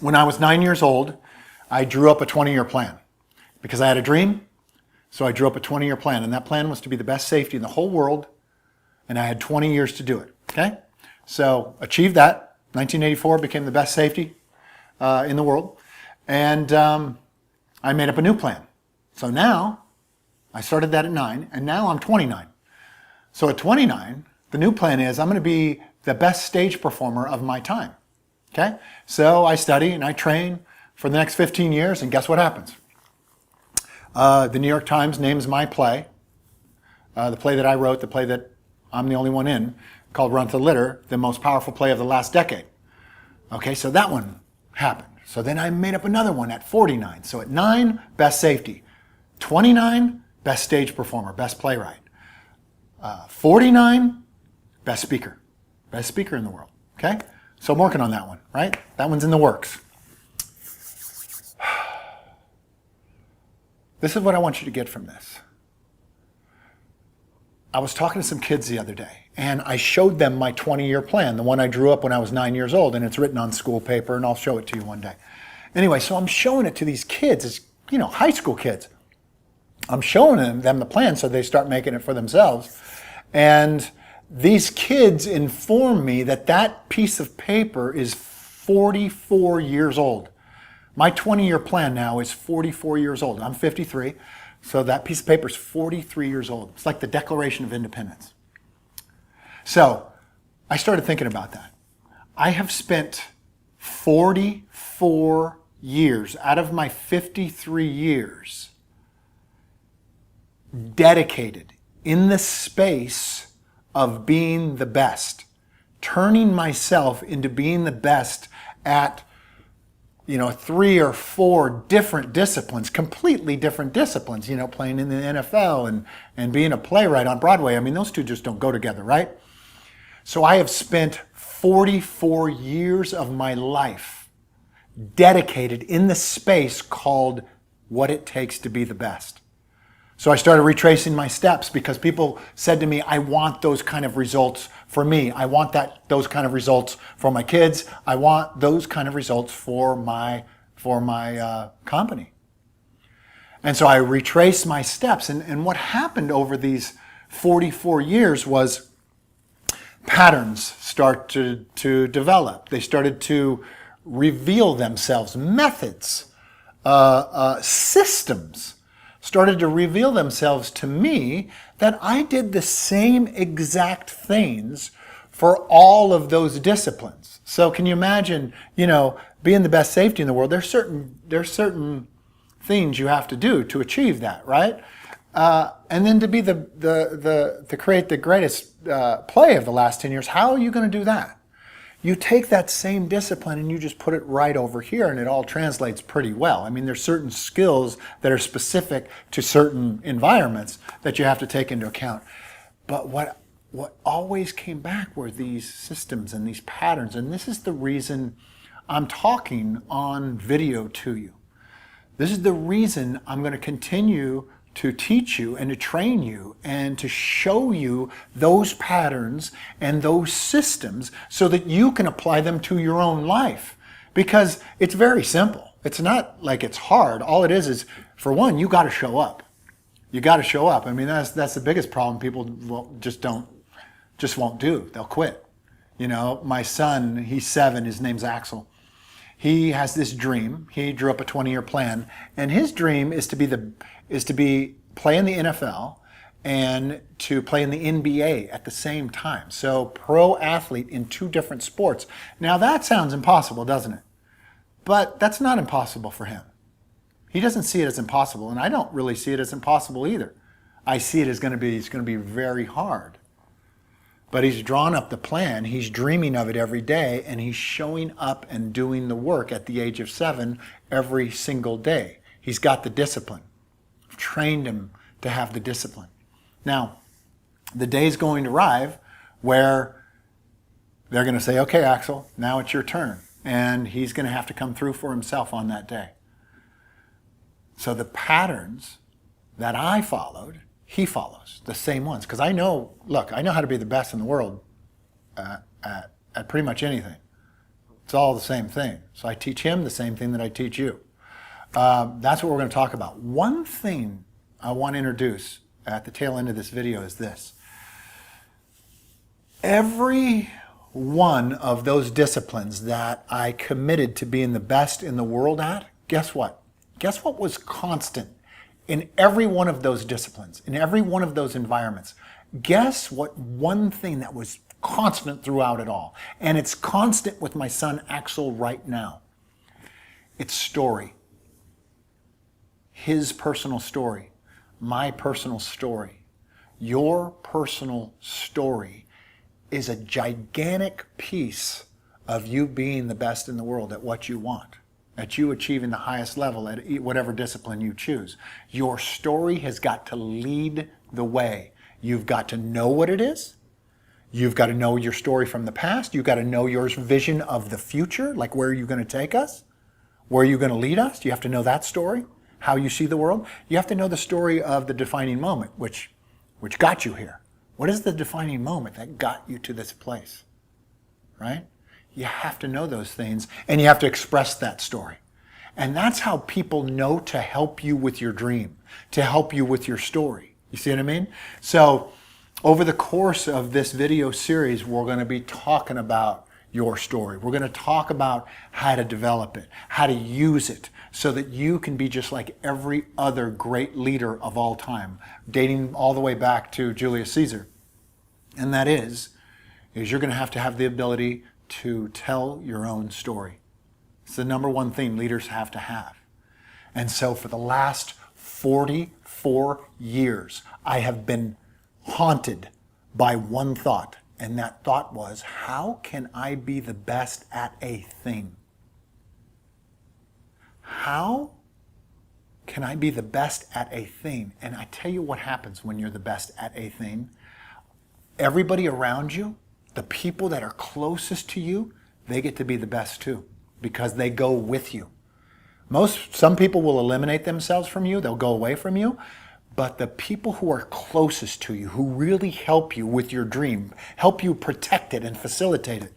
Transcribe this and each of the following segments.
When I was 9 years old, I drew up a 20-year plan because I had a dream. So I drew up a 20-year plan, and that plan was to be the best safety in the whole world, and I had 20 years to do it. Okay? So achieved that. 1984 became the best safety in the world, and I made up a new plan. So now I started that at 9, and now I'm 29. So at 29, the new plan is I'm going to be the best stage performer of my time. Okay? So I study and I train for the next 15 years, and guess what happens? The New York Times names my play, the play that I wrote, the play that I'm the only one in, called Run to the Litter, the most powerful play of the last decade. Okay, so that one happened. So then I made up another one at 49. So at 9, best safety. 29, best stage performer, best playwright. 49, best speaker. Best speaker in the world. Okay? So I'm working on that one, right? That one's in the works. This is what I want you to get from this. I was talking to some kids the other day, and I showed them my 20-year plan, the one I drew up when I was 9 years old, and it's written on school paper, and I'll show it to you one day. Anyway, so I'm showing it to these kids, it's, high school kids. I'm showing them the plan so they start making it for themselves. And these kids inform me that that piece of paper is 44 years old. My 20-year plan now is 44 years old. I'm 53, so that piece of paper is 43 years old. It's like the Declaration of Independence. So I started thinking about that. I have spent 44 years out of my 53 years dedicated in the space of being the best, turning myself into being the best at 3 or 4 different disciplines, completely different disciplines, playing in the NFL and being a playwright on Broadway. I mean, those two just don't go together, right? So I have spent 44 years of my life dedicated in the space called what it takes to be the best. So I started retracing my steps because people said to me, I want those kind of results for me. I want those kind of results for my kids. I want those kind of results for my company. And so I retraced my steps. And what happened over these 44 years was patterns start to develop. They started to reveal themselves. Methods, systems started to reveal themselves to me that I did the same exact things for all of those disciplines. So can you imagine, being the best safety in the world, there's certain things you have to do to achieve that, right? And then to be to create the greatest play of the last 10 years, how are you going to do that? You take that same discipline and you just put it right over here and it all translates pretty well. I mean, there's certain skills that are specific to certain environments that you have to take into account. But what always came back were these systems and these patterns. And this is the reason I'm talking on video to you. This is the reason I'm going to continue to teach you and to train you and to show you those patterns and those systems so that you can apply them to your own life. Because it's very simple. It's not like it's hard. All it is for one, you got to show up. You got to show up. I mean, that's the biggest problem. People won't do. They'll quit. My son, he's 7. His name's Axel. He has this dream. He drew up a 20-year plan, and his dream is to play in the NFL and to play in the NBA at the same time. So pro athlete in 2 different sports. Now that sounds impossible, doesn't it? But that's not impossible for him. He doesn't see it as impossible, and I don't really see it as impossible either. I see it as it's going to be very hard. But he's drawn up the plan, he's dreaming of it every day, and he's showing up and doing the work at the age of 7 every single day. He's got the discipline. I've trained him to have the discipline. Now, the day's going to arrive where they're going to say, okay, Axel, now it's your turn. And he's going to have to come through for himself on that day. So the patterns that I followed, he follows the same ones. Because I know how to be the best in the world at pretty much anything. It's all the same thing. So I teach him the same thing that I teach you. That's what we're going to talk about. One thing I want to introduce at the tail end of this video is this. Every one of those disciplines that I committed to being the best in the world at, guess what? Guess what was constant in every one of those disciplines, in every one of those environments? Guess what one thing that was constant throughout it all? And it's constant with my son Axel right now. It's story. His personal story, my personal story, your personal story is a gigantic piece of you being the best in the world at what you want, at you achieving the highest level at whatever discipline you choose. Your story has got to lead the way. You've got to know what it is. You've got to know your story from the past. You've got to know your vision of the future, like where are you going to take us? Where are you going to lead us? You have to know that story, how you see the world. You have to know the story of the defining moment, which got you here. What is the defining moment that got you to this place, right? You have to know those things, and you have to express that story. And that's how people know to help you with your dream, to help you with your story. You see what I mean? So over the course of this video series, we're going to be talking about your story. We're going to talk about how to develop it, how to use it, so that you can be just like every other great leader of all time, dating all the way back to Julius Caesar. And that is you're going to have the ability to tell your own story. It's the number one thing leaders have to have. And so for the last 44 years, I have been haunted by one thought. And that thought was, how can I be the best at a thing? How can I be the best at a thing? And I tell you what happens when you're the best at a thing. Everybody around you, the people that are closest to you, they get to be the best too, because they go with you. Some people will eliminate themselves from you. They'll go away from you. But the people who are closest to you, who really help you with your dream, help you protect it and facilitate it,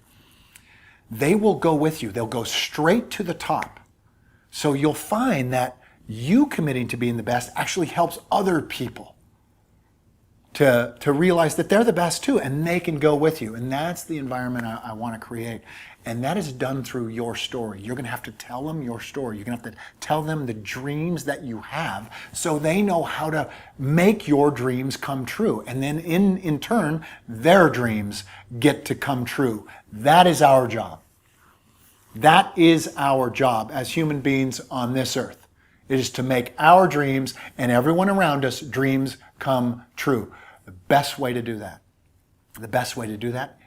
they will go with you. They'll go straight to the top. So you'll find that you committing to being the best actually helps other people to realize that they're the best too, and they can go with you. And that's the environment I want to create. And that is done through your story. You're going to have to tell them your story. You're going to have to tell them the dreams that you have so they know how to make your dreams come true. And then in turn, their dreams get to come true. That is our job. That is our job as human beings on this earth. It is to make our dreams and everyone around us dreams come true. The best way to do that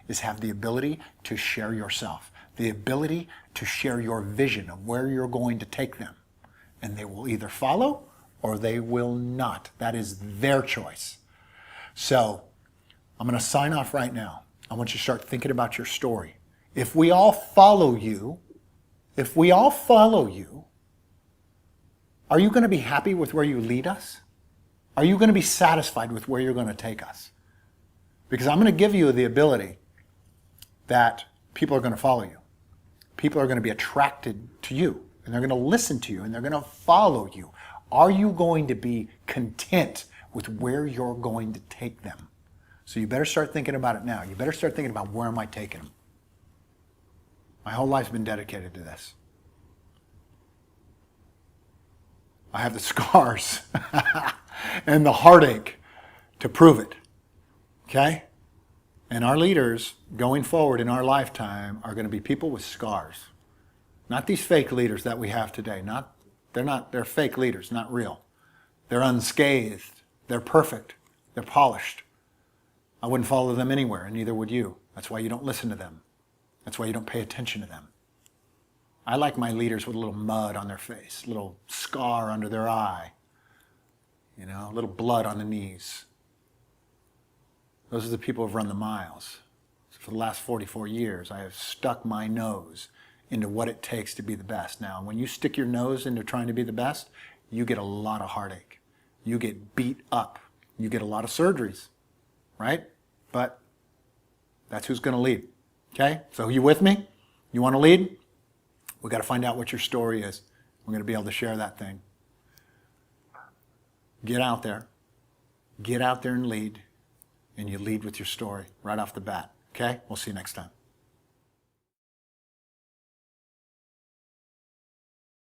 is have the ability to share yourself, the ability to share your vision of where you're going to take them. And they will either follow or they will not. That is their choice. So I'm going to sign off right now. I want you to start thinking about your story. If we all follow you, are you going to be happy with where you lead us? Are you going to be satisfied with where you're going to take us? Because I'm going to give you the ability that people are going to follow you. People are going to be attracted to you, and they're going to listen to you, and they're going to follow you. Are you going to be content with where you're going to take them? So you better start thinking about it now. You better start thinking about, where am I taking them? My whole life's been dedicated to this. I have the scars and the heartache to prove it. Okay? And our leaders going forward in our lifetime are going to be people with scars. Not these fake leaders that we have today. They're fake leaders, not real. They're unscathed. They're perfect. They're polished. I wouldn't follow them anywhere, and neither would you. That's why you don't listen to them. That's why you don't pay attention to them. I like my leaders with a little mud on their face, a little scar under their eye, a little blood on the knees. Those are the people who've run the miles. So for the last 44 years, I have stuck my nose into what it takes to be the best. Now, when you stick your nose into trying to be the best, you get a lot of heartache. You get beat up. You get a lot of surgeries, right? But that's who's going to lead. Okay? So you with me? You want to lead? We got to find out what your story is. We're going to be able to share that thing. Get out there. Get out there and lead. And you lead with your story right off the bat. Okay? We'll see you next time.